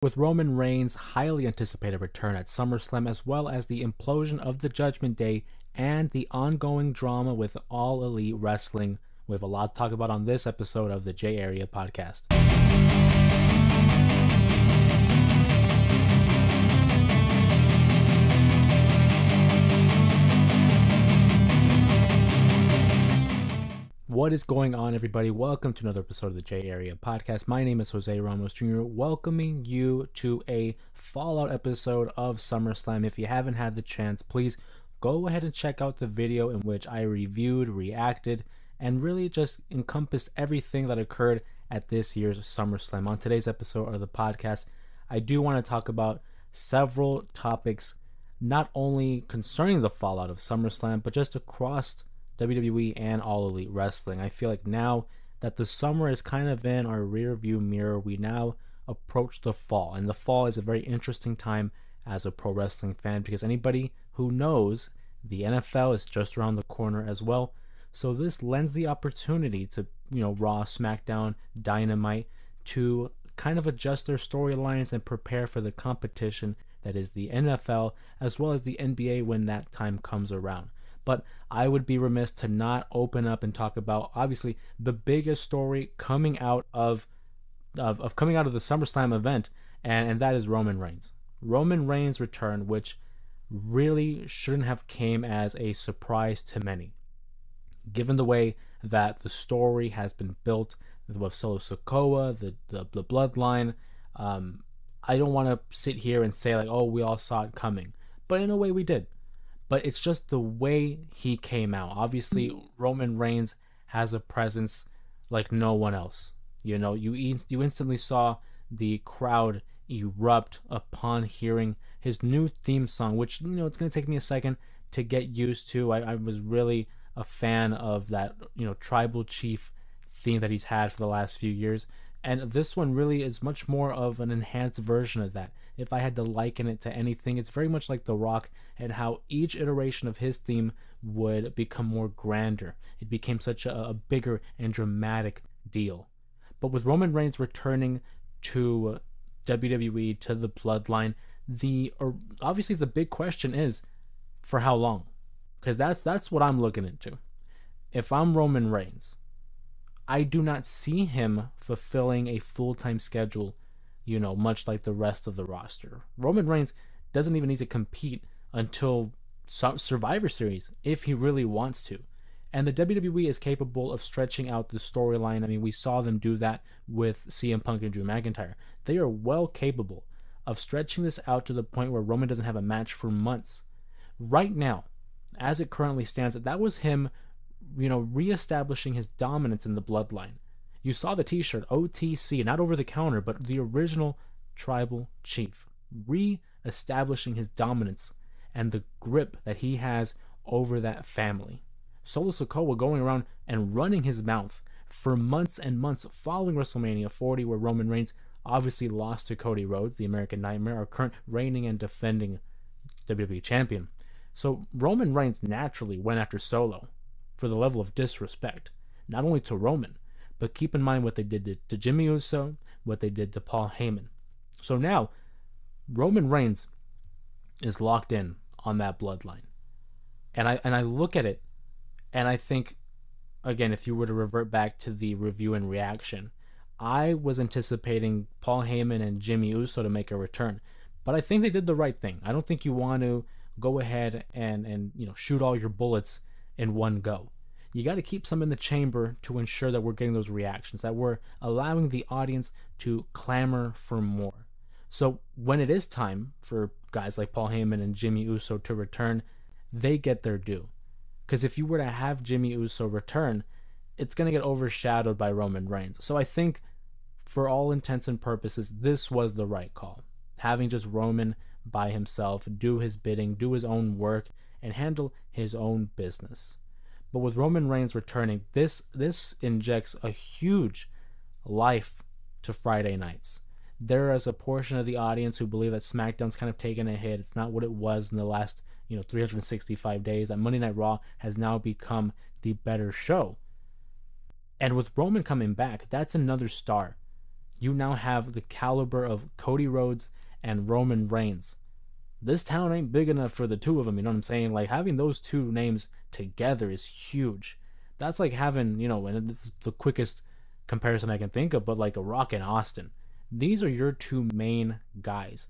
With Roman Reigns' highly anticipated return at SummerSlam, as well as the implosion of the Judgment Day and the ongoing drama with All Elite Wrestling, we have a lot to talk about on this episode of the J Area Podcast. What is going on, everybody? Welcome to another episode of the J Area Podcast. My name is Jose Ramos Jr., welcoming you to a Fallout episode of SummerSlam. If you haven't had the chance, please go ahead and check out the video in which I reviewed, reacted, and really just encompassed everything that occurred at this year's SummerSlam. On today's episode of the podcast, I do want to talk about several topics, not only concerning the fallout of SummerSlam, but just across WWE and All Elite Wrestling. I feel like now that the summer is kind of in our rear view mirror, we now approach the fall. And the fall is a very interesting time as a pro wrestling fan because anybody who knows the NFL is just around the corner as well. So this lends the opportunity to, Raw, SmackDown, Dynamite to kind of adjust their storylines and prepare for the competition that is the NFL as well as the NBA when that time comes around. But I would be remiss to not open up and talk about obviously the biggest story coming out of coming out of the SummerSlam event, and that is Roman Reigns. Roman Reigns' return, which really shouldn't have came as a surprise to many, given the way that the story has been built with Solo Sikoa, the bloodline. I don't want to sit here and say like, oh, we all saw it coming, but in a way we did. But it's just the way he came out. Obviously, Roman Reigns has a presence like no one else. You instantly saw the crowd erupt upon hearing his new theme song, which, it's going to take me a second to get used to. I was really a fan of that, tribal chief theme that he's had for the last few years. And this one really is much more of an enhanced version of that. If I had to liken it to anything, it's very much like The Rock and how each iteration of his theme would become more grander. It became such a bigger and dramatic deal. But with Roman Reigns returning to WWE, to the bloodline, obviously the big question is, for how long? Because that's what I'm looking into. If I'm Roman Reigns, I do not see him fulfilling a full-time schedule, much like the rest of the roster. Roman Reigns doesn't even need to compete until Survivor Series if he really wants to. And the WWE is capable of stretching out the storyline. I mean, we saw them do that with CM Punk and Drew McIntyre. They are well capable of stretching this out to the point where Roman doesn't have a match for months. Right now, as it currently stands, that was him reestablishing his dominance in the bloodline. You saw the t-shirt, OTC, not over the counter, but the original tribal chief, re-establishing his dominance and the grip that he has over that family. Solo Sikoa going around and running his mouth for months and months following WrestleMania 40, where Roman Reigns obviously lost to Cody Rhodes, the American Nightmare, our current reigning and defending WWE champion. So Roman Reigns naturally went after Solo for the level of disrespect, not only to Roman, but keep in mind what they did to Jimmy Uso, what they did to Paul Heyman. So now, Roman Reigns is locked in on that bloodline. And I look at it, and I think, again, if you were to revert back to the review and reaction, I was anticipating Paul Heyman and Jimmy Uso to make a return. But I think they did the right thing. I don't think you want to go ahead and shoot all your bullets in one go. You got to keep some in the chamber to ensure that we're getting those reactions, that we're allowing the audience to clamor for more. So when it is time for guys like Paul Heyman and Jimmy Uso to return, they get their due. Because if you were to have Jimmy Uso return, it's going to get overshadowed by Roman Reigns. So I think for all intents and purposes, this was the right call. Having just Roman by himself, do his bidding, do his own work, and handle his own business. But with Roman Reigns returning, this injects a huge life to Friday nights. There is a portion of the audience who believe that SmackDown's kind of taken a hit. It's not what it was in the last 365 days. That Monday Night Raw has now become the better show. And with Roman coming back, that's another star you now have the caliber of Cody Rhodes and Roman Reigns. This town ain't big enough for the two of them, you know what I'm saying? Like, having those two names together is huge. That's like having, and this is the quickest comparison I can think of, but like a Rock and Austin. These are your two main guys.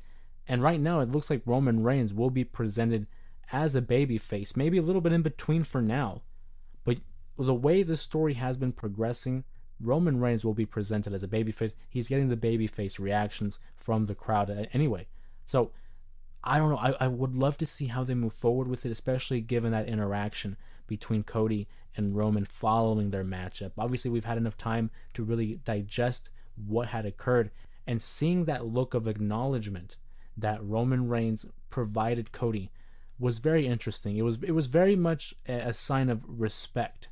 And right now, it looks like Roman Reigns will be presented as a babyface, maybe a little bit in between for now. But the way the story has been progressing, Roman Reigns will be presented as a babyface. He's getting the babyface reactions from the crowd anyway. So I don't know. I would love to see how they move forward with it, especially given that interaction between Cody and Roman following their matchup. Obviously, we've had enough time to really digest what had occurred, and seeing that look of acknowledgement that Roman Reigns provided Cody was very interesting. It was very much a sign of respect,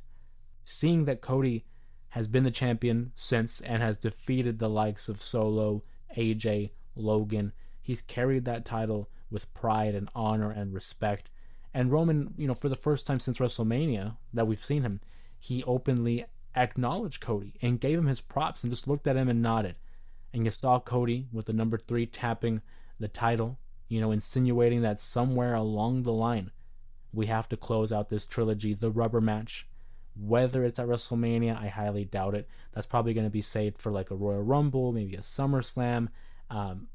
seeing that Cody has been the champion since and has defeated the likes of Solo, AJ, Logan. He's carried that title with pride and honor and respect. And Roman, for the first time since WrestleMania that we've seen him, he openly acknowledged Cody and gave him his props and just looked at him and nodded. And you saw Cody with the number 3 tapping the title, insinuating that somewhere along the line we have to close out this trilogy, the rubber match. Whether it's at WrestleMania, I highly doubt it. That's probably going to be saved for like a Royal Rumble, maybe a SummerSlam. Um,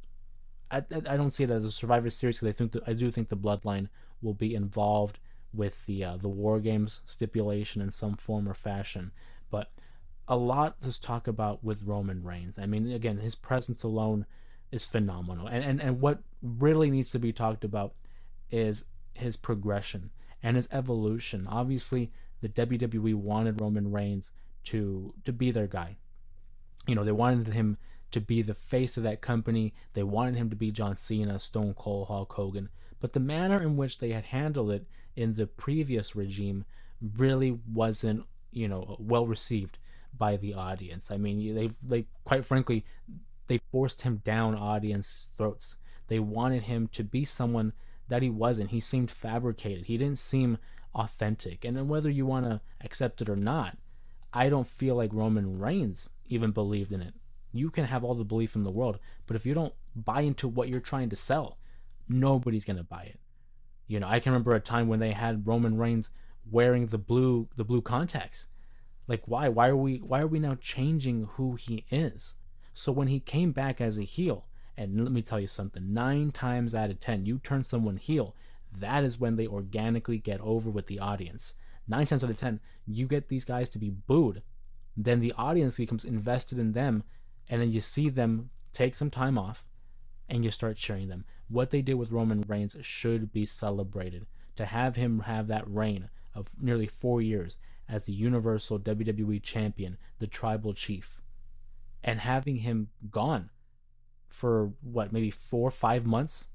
I don't see it as a Survivor Series because I do think the Bloodline will be involved with the War Games stipulation in some form or fashion. But a lot to talk about with Roman Reigns. I mean, again, his presence alone is phenomenal, and what really needs to be talked about is his progression and his evolution. Obviously, the WWE wanted Roman Reigns to be their guy. They wanted him to be the face of that company. They wanted him to be John Cena, Stone Cold, Hulk Hogan. But the manner in which they had handled it in the previous regime really wasn't, well received by the audience. I mean, they quite frankly, they forced him down audience throats. They wanted him to be someone that he wasn't. He seemed fabricated. He didn't seem authentic. And whether you want to accept it or not, I don't feel like Roman Reigns even believed in it. You can have all the belief in the world, but if you don't buy into what you're trying to sell, nobody's going to buy it. I can remember a time when they had Roman Reigns wearing the blue contacts. Like, why? Why are we now changing who he is? So when he came back as a heel, and let me tell you something, 9 times out of 10, you turn someone heel, that is when they organically get over with the audience. 9 times out of 10, you get these guys to be booed, then the audience becomes invested in them, and then you see them take some time off, and you start cheering them. What they did with Roman Reigns should be celebrated. To have him have that reign of nearly 4 years as the Universal WWE Champion, the Tribal Chief, and having him gone for maybe 4 or 5 months,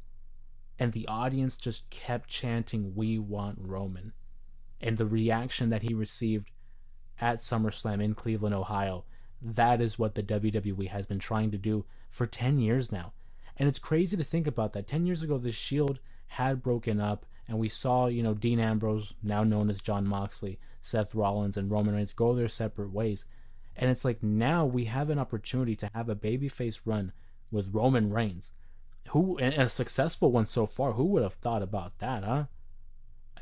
and the audience just kept chanting, "We want Roman." And the reaction that he received at SummerSlam in Cleveland, Ohio, that is what the WWE has been trying to do for 10 years now. And it's crazy to think about that. 10 years ago, the Shield had broken up, and we saw, Dean Ambrose, now known as John Moxley, Seth Rollins, and Roman Reigns go their separate ways. And it's like now we have an opportunity to have a babyface run with Roman Reigns, and a successful one so far. Who would have thought about that, huh?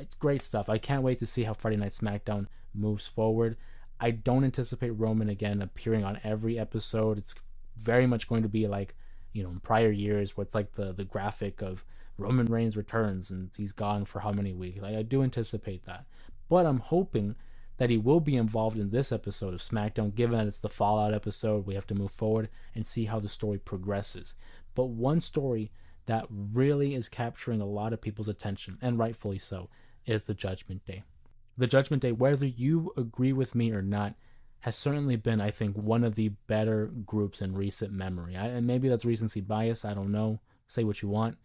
It's great stuff. I can't wait to see how Friday Night SmackDown moves forward. I don't anticipate Roman again appearing on every episode. It's very much going to be like, in prior years where it's like the graphic of Roman Reigns returns and he's gone for how many weeks. Like, I do anticipate that. But I'm hoping that he will be involved in this episode of SmackDown, given that it's the Fallout episode. We have to move forward and see how the story progresses. But one story that really is capturing a lot of people's attention, and rightfully so, is the Judgment Day. The Judgment Day, whether you agree with me or not, has certainly been, I think, one of the better groups in recent memory. And maybe that's recency bias, I don't know. Say what you want.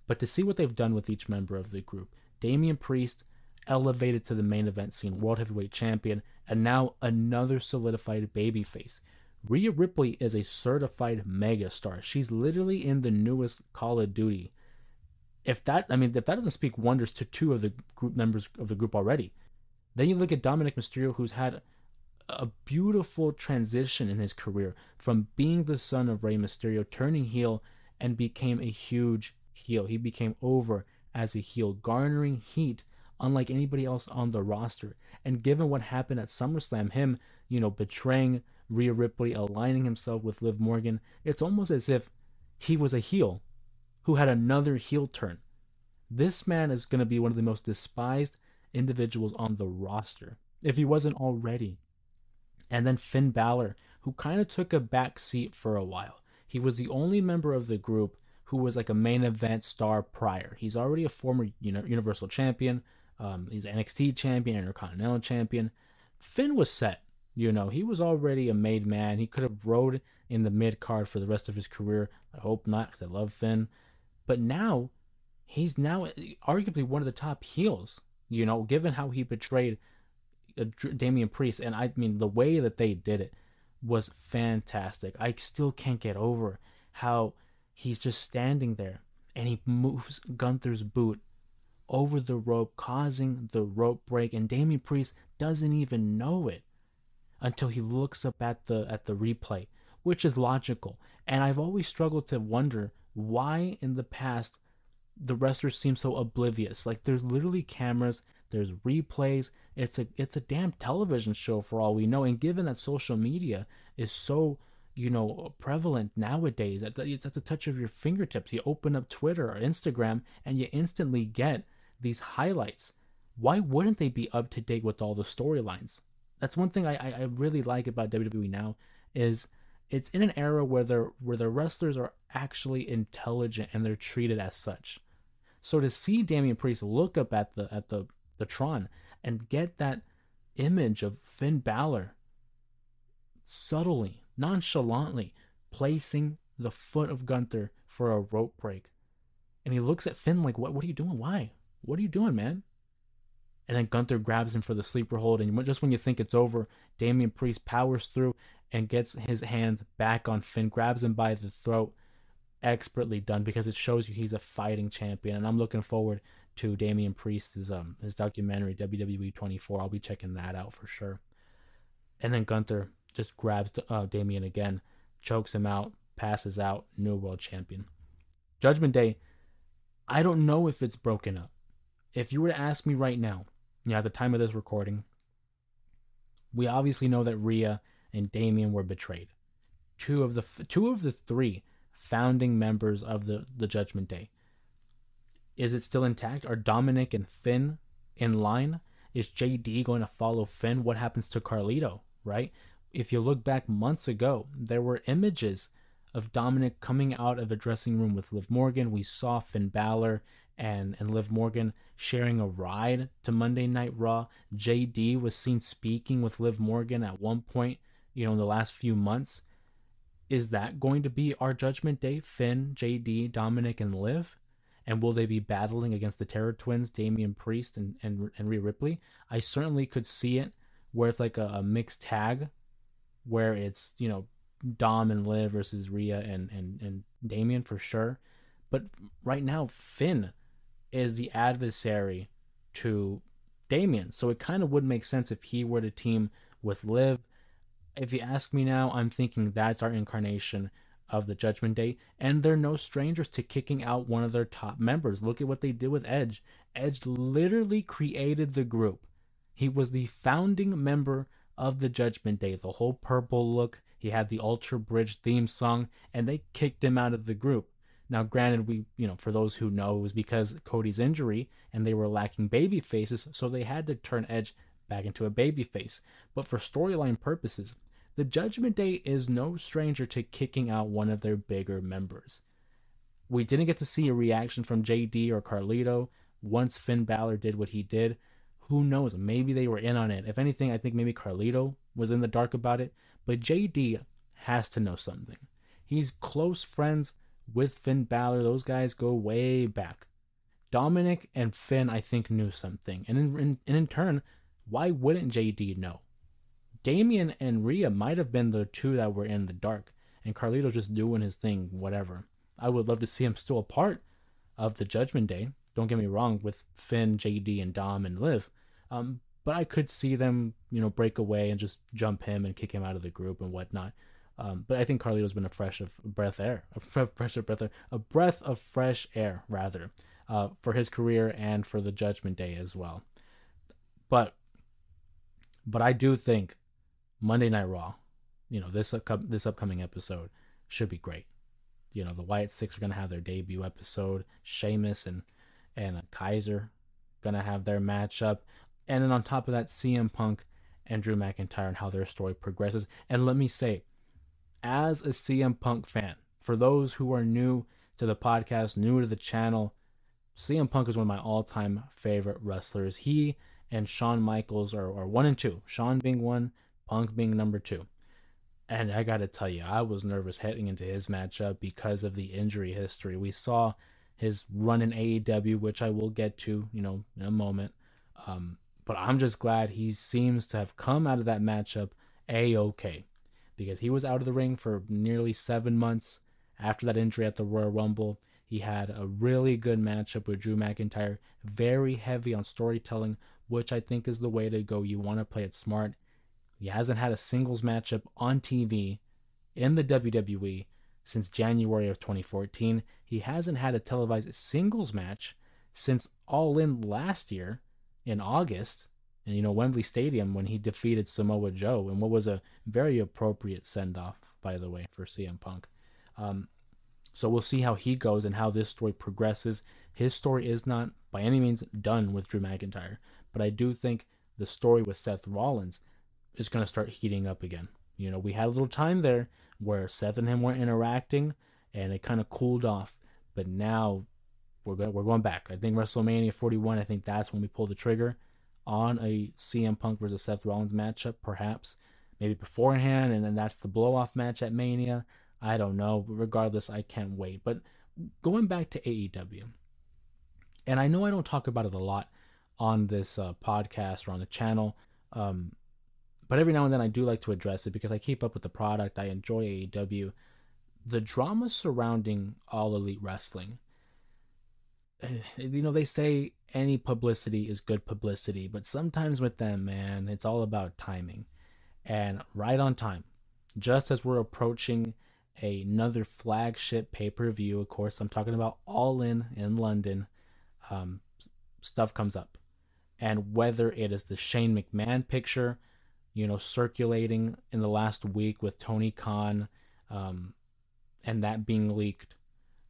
But to see what they've done with each member of the group, Damian Priest elevated to the main event scene, World Heavyweight Champion, and now another solidified babyface. Rhea Ripley is a certified megastar. She's literally in the newest Call of Duty. If that doesn't speak wonders to 2 of the group members of the group already, then you look at Dominic Mysterio, who's had a beautiful transition in his career from being the son of Rey Mysterio, turning heel, and became a huge heel. He became over as a heel, garnering heat unlike anybody else on the roster. And given what happened at SummerSlam, him, betraying Rhea Ripley, aligning himself with Liv Morgan, it's almost as if he was a heel who had another heel turn. This man is going to be one of the most despised individuals on the roster, if he wasn't already. And then Finn Balor, who kind of took a back seat for a while. He was the only member of the group who was like a main event star prior. He's already a former Universal Champion. He's NXT Champion, Intercontinental Champion. Finn was set. He was already a made man. He could have rode in the mid card for the rest of his career. I hope not, because I love Finn. But now, he's now arguably one of the top heels. Given how he betrayed Damian Priest, and I mean the way that they did it was fantastic. I still can't get over how he's just standing there and he moves Gunther's boot over the rope, causing the rope break, and Damian Priest doesn't even know it until he looks up at the replay, which is logical. And I've always struggled to wonder why in the past the wrestlers seem so oblivious. Like, there's literally cameras, there's replays. It's a damn television show for all we know. And given that social media is so prevalent nowadays, it's at the touch of your fingertips. You open up Twitter or Instagram and you instantly get these highlights. Why wouldn't they be up to date with all the storylines? That's one thing I really like about WWE now, is it's in an era where the wrestlers are actually intelligent and they're treated as such. So to see Damian Priest look up at the Tron and get that image of Finn Balor subtly, nonchalantly placing the foot of Gunther for a rope break, and he looks at Finn like, "What are you doing? Why? What are you doing, man?" And then Gunther grabs him for the sleeper hold, and just when you think it's over, Damian Priest powers through and gets his hands back on Finn, grabs him by the throat. Expertly done, because it shows you he's a fighting champion, and I'm looking forward to Damian Priest's his documentary WWE 24. I'll be checking that out for sure. And then Gunther just grabs Damian again, chokes him out, passes out, new world champion. Judgment Day, I don't know if it's broken up. If you were to ask me right now, at the time of this recording, we obviously know that Rhea and Damian were betrayed. Two of the three founding members of the Judgment Day. Is it still intact? Are Dominic and Finn in line? Is JD going to follow Finn? What happens to Carlito, right? If you look back months ago, there were images of Dominic coming out of a dressing room with Liv Morgan. We saw Finn Balor and Liv Morgan sharing a ride to Monday Night Raw. JD was seen speaking with Liv Morgan at one point, in the last few months. Is that going to be our Judgment Day? Finn, JD, Dominic, and Liv? And will they be battling against the Terror Twins, Damian Priest and Rhea Ripley? I certainly could see it where it's like a mixed tag, where it's, Dom and Liv versus Rhea and Damian for sure. But right now, Finn is the adversary to Damian. So it kind of would make sense if he were to team with Liv. If you ask me now, I'm thinking that's our incarnation of the Judgment Day, and they're no strangers to kicking out one of their top members. Look at what they did with Edge. Edge literally created the group. He was the founding member of the Judgment Day. The whole purple look, he had the Ultra Bridge theme song, and they kicked him out of the group. Now, granted, for those who know, it was because Cody's injury, and they were lacking baby faces, so they had to turn Edge back into a baby face. But for storyline purposes, the Judgment Day is no stranger to kicking out one of their bigger members. We didn't get to see a reaction from JD or Carlito once Finn Balor did what he did. Who knows? Maybe they were in on it. If anything, I think maybe Carlito was in the dark about it. But JD has to know something. He's close friends with Finn Balor. Those guys go way back. Dominic and Finn, I think, knew something. And in turn, why wouldn't JD know? Damian and Rhea might have been the two that were in the dark, and Carlito's just doing his thing, whatever. I would love to see him still a part of the Judgment Day. Don't get me wrong, with Finn, JD, and Dom and Liv. but I could see them, break away and just jump him and kick him out of the group and whatnot. But I think Carlito's been a breath of fresh air rather, for his career and for the Judgment Day as well. But I do think Monday Night Raw, this upcoming episode should be great. The Wyatt Six are gonna have their debut episode. Sheamus and Kaiser gonna have their matchup, and then on top of that, CM Punk and Drew McIntyre and how their story progresses. And let me say, as a CM Punk fan, for those who are new to the podcast, new to the channel, CM Punk is one of my all-time favorite wrestlers. He and Shawn Michaels are one and two. Shawn being one, Punk being number two. And I got to tell you, I was nervous heading into his matchup because of the injury history. We saw his run in AEW, which I will get to, in a moment. But I'm just glad he seems to have come out of that matchup A-okay, because he was out of the ring for nearly 7 months after that injury at the Royal Rumble. He had a really good matchup with Drew McIntyre, very heavy on storytelling, which I think is the way to go. You want to play it smart. He hasn't had a singles matchup on TV in the WWE since January of 2014. He hasn't had a televised singles match since All In last year in August, and Wembley Stadium, when he defeated Samoa Joe, and what was a very appropriate send-off, by the way, for CM Punk. So we'll see how he goes and how this story progresses. His story is not by any means done with Drew McIntyre, but I do think the story with Seth Rollins is going to start heating up again. We had a little time there where Seth and him weren't interacting, and it kind of cooled off. But now we're going back. I think WrestleMania 41, I think that's when we pull the trigger on a CM Punk versus Seth Rollins matchup, perhaps. Maybe beforehand, and then that's the blow-off match at Mania. I don't know. But regardless, I can't wait. But going back to AEW, and I know I don't talk about it a lot on this podcast or on the channel, but every now and then I do like to address it because I keep up with the product. I enjoy AEW. The drama surrounding All Elite Wrestling, they say any publicity is good publicity, but sometimes with them, man, it's all about timing. And right on time, just as we're approaching another flagship pay-per-view, of course, I'm talking about All In London, stuff comes up. And whether it is the Shane McMahon picture, circulating in the last week with Tony Khan, and that being leaked,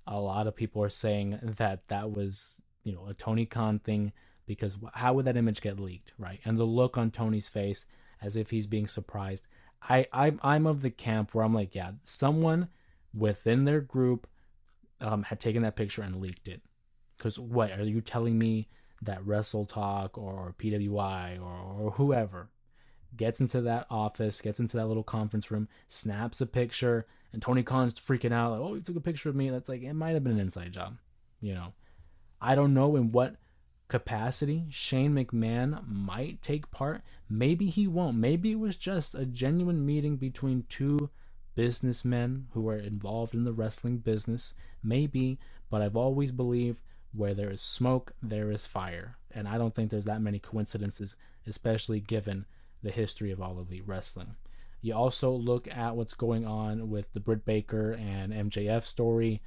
a lot of people are saying that was, a Tony Khan thing, because how would that image get leaked, right? And the look on Tony's face as if he's being surprised. I'm of the camp where I'm like, yeah, someone within their group had taken that picture and leaked it. Because what, are you telling me that Wrestle Talk or PWI or whoever gets into that office, gets into that little conference room, snaps a picture, and Tony Khan's freaking out, like, oh, you took a picture of me? That's like, it might have been an inside job. I don't know in what capacity Shane McMahon might take part. Maybe he won't. Maybe it was just a genuine meeting between two businessmen who are involved in the wrestling business. Maybe, but I've always believed where there is smoke, there is fire. And I don't think there's that many coincidences, especially given the history of All Elite Wrestling. You also look at what's going on with the Britt Baker and MJF story.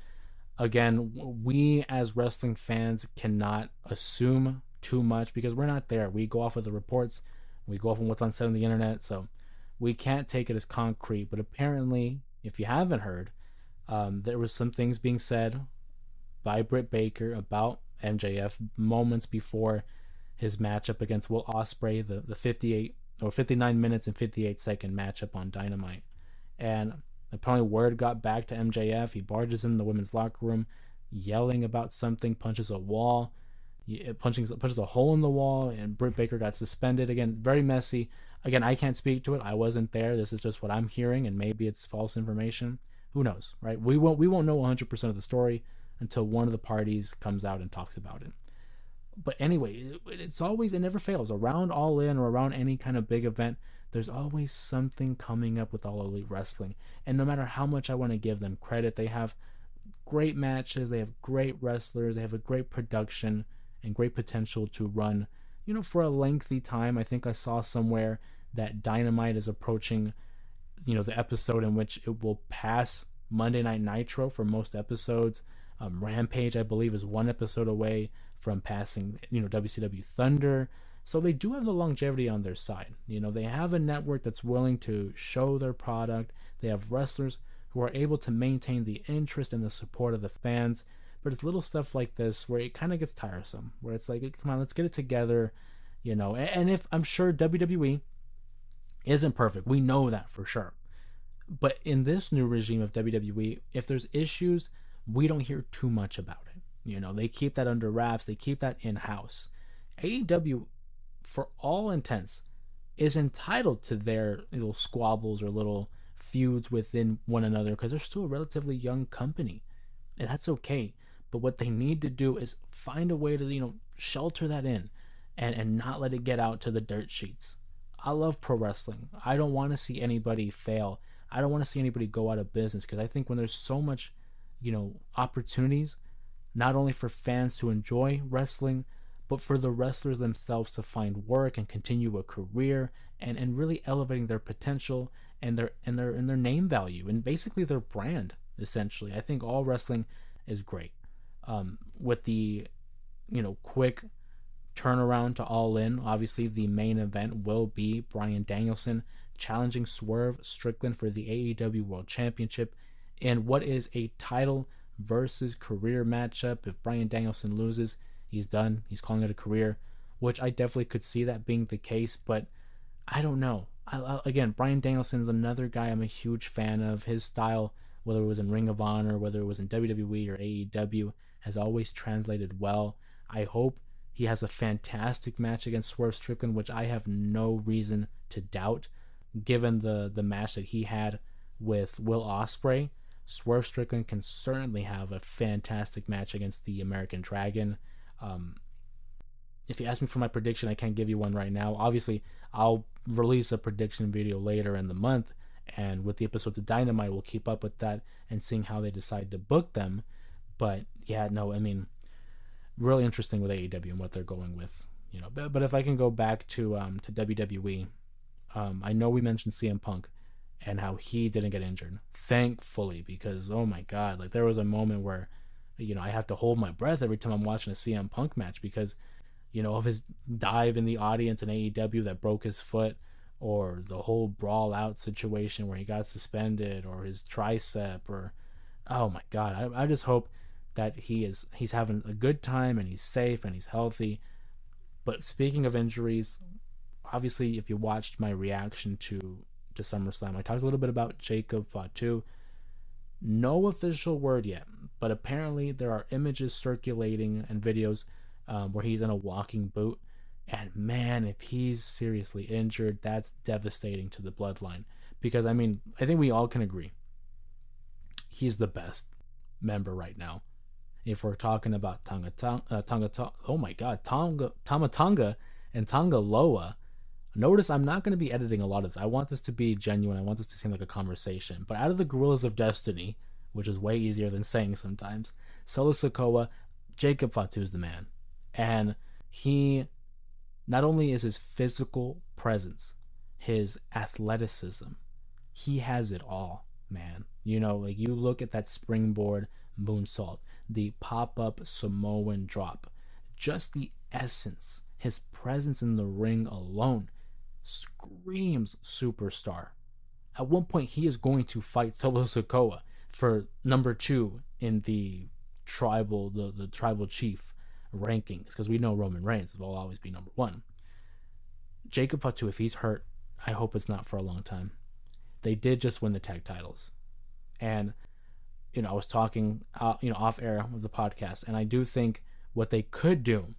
Again, we as wrestling fans cannot assume too much because we're not there. We go off of the reports, we go off on what's on said on the internet, so we can't take it as concrete. But apparently, if you haven't heard, there was some things being said by Britt Baker about MJF moments before his matchup against Will Ospreay, the 59 minutes and 58-second matchup on Dynamite. And apparently word got back to MJF. He barges in the women's locker room, yelling about something, punches a wall, punches a hole in the wall, and Britt Baker got suspended. Again, very messy. Again, I can't speak to it. I wasn't there. This is just what I'm hearing, and maybe it's false information. Who knows, right? We won't know 100% of the story until one of the parties comes out and talks about it. But anyway, it's always, it never fails. Around All In or around any kind of big event, there's always something coming up with All Elite Wrestling. And no matter how much I want to give them credit, they have great matches, they have great wrestlers, they have a great production and great potential to run, for a lengthy time. I think I saw somewhere that Dynamite is approaching, the episode in which it will pass Monday Night Nitro for most episodes. Rampage, I believe, is one episode away from passing, WCW Thunder. So they do have the longevity on their side. They have a network that's willing to show their product. They have wrestlers who are able to maintain the interest and the support of the fans. But it's little stuff like this where it kind of gets tiresome, where it's like, come on, let's get it together. And if I'm sure WWE isn't perfect, we know that for sure. But in this new regime of WWE, if there's issues, we don't hear too much about it. They keep that under wraps, they keep that in house. AEW, for all intents, is entitled to their little squabbles or little feuds within one another because they're still a relatively young company. And that's okay. But what they need to do is find a way to, shelter that in and not let it get out to the dirt sheets. I love pro wrestling. I don't want to see anybody fail. I don't want to see anybody go out of business because I think when there's so much, opportunities, not only for fans to enjoy wrestling, but for the wrestlers themselves to find work and continue a career and really elevating their potential and their name value and basically their brand, essentially. I think all wrestling is great. With the quick turnaround to All In, obviously the main event will be Bryan Danielson challenging Swerve Strickland for the AEW World Championship in what is a title versus career matchup. If Bryan Danielson loses, he's done. He's calling it a career, which I definitely could see that being the case, but I don't know. Again, Bryan Danielson's another guy I'm a huge fan of. His style, whether it was in Ring of Honor, whether it was in WWE or AEW, has always translated well. I hope he has a fantastic match against Swerve Strickland, which I have no reason to doubt, given the match that he had with Will Ospreay. Swerve Strickland can certainly have a fantastic match against the American Dragon. If you ask me for my prediction, I can't give you one right now. Obviously, I'll release a prediction video later in the month, and with the episodes of Dynamite, we'll keep up with that and seeing how they decide to book them. But yeah, no, I mean, really interesting with AEW and what they're going with. But if I can go back to WWE, I know we mentioned CM Punk and how he didn't get injured, thankfully, because oh my god, like there was a moment where I have to hold my breath every time I'm watching a CM Punk match because of his dive in the audience in AEW that broke his foot, or the whole brawl out situation where he got suspended, or his tricep, or oh my god, I just hope that he's having a good time and he's safe and he's healthy. But speaking of injuries, obviously if you watched my reaction to SummerSlam, I talked a little bit about Jacob Fatu. No official word yet, but apparently there are images circulating and videos where he's in a walking boot. And man, if he's seriously injured, that's devastating to the bloodline. Because, I mean, I think we all can agree he's the best member right now. If we're talking about Tama Tonga and Tonga Loa, notice I'm not going to be editing a lot of this. I want this to be genuine. I want this to seem like a conversation. But out of the Gorillas of Destiny, which is way easier than saying sometimes, Solo Sikoa, Jacob Fatu is the man. And he, not only is his physical presence, his athleticism, he has it all, man. Like you look at that springboard moonsault, the pop-up Samoan drop, just the essence, his presence in the ring alone screams superstar. At one point, he is going to fight Solo Sikoa for number 2 in the tribal chief rankings, because we know Roman Reigns will always be number 1. Jacob Fatu, if he's hurt, I hope it's not for a long time. They did just win the tag titles, and I was talking off air of the podcast, and I do think what they could do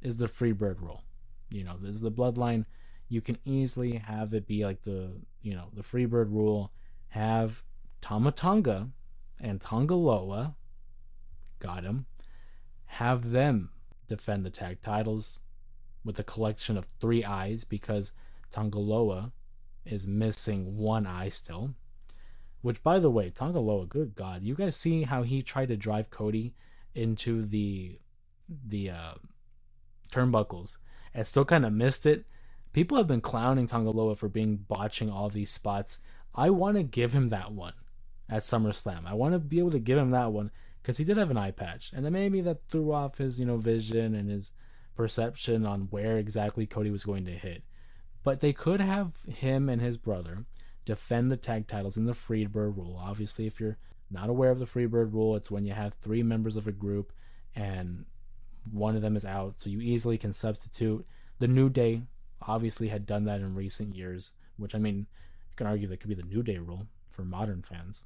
is the Freebird rule. This is the bloodline. You can easily have it be like the Freebird rule. Have Tama Tonga and Tonga Loa, got him, have them defend the tag titles with a collection of 3 eyes, because Tonga Loa is missing 1 eye still. Which, by the way, Tonga Loa, good God, you guys see how he tried to drive Cody into the turnbuckles, and still kind of missed it. People have been clowning Tangaloa for being botching all these spots. I want to give him that one at SummerSlam. I want to be able to give him that one because he did have an eye patch, and then maybe that threw off his vision and his perception on where exactly Cody was going to hit. But they could have him and his brother defend the tag titles in the Freebird rule. Obviously, if you're not aware of the Freebird rule, it's when you have three members of a group and one of them is out, so you easily can substitute. The New Day obviously had done that in recent years, which, I mean, you can argue that could be the New Day rule for modern fans.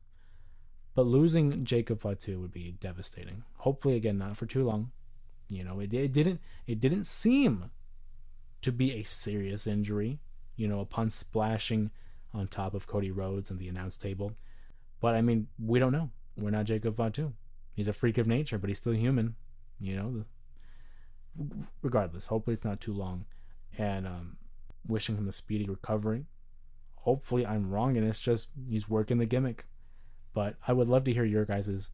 But losing Jacob Fatu would be devastating. Hopefully, again, not for too long. It didn't seem to be a serious injury, upon splashing on top of Cody Rhodes and the announce table. But I mean, we don't know. We're not Jacob Fatu. He's a freak of nature, but he's still human. Regardless, hopefully it's not too long. And wishing him a speedy recovery. Hopefully I'm wrong and it's just he's working the gimmick. But I would love to hear your guys'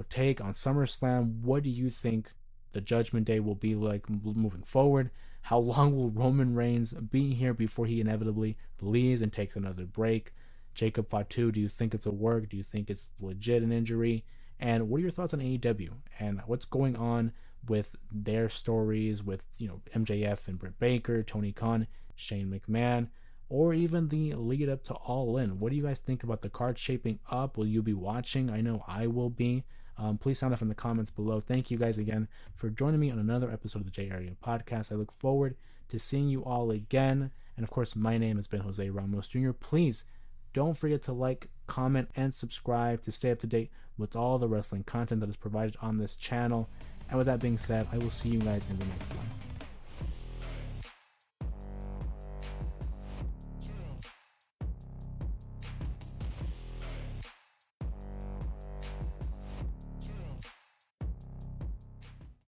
take on SummerSlam. What do you think the Judgment Day will be like moving forward? How long will Roman Reigns be here before he inevitably leaves and takes another break? Jacob Fatu, do you think it's a work? Do you think it's legit an injury? And what are your thoughts on AEW and what's going on with their stories with MJF and Britt Baker, Tony Khan, Shane McMahon, or even the lead up to All In? What do you guys think about the card shaping up? Will you be watching? I know I will be. Please sound off in the comments below. Thank you guys again for joining me on another episode of the J Area Podcast. I look forward to seeing you all again. And of course, my name has been Jose Ramos Jr. Please don't forget to like, comment, and subscribe to stay up to date with all the wrestling content that is provided on this channel. And with that being said, I will see you guys in the next one.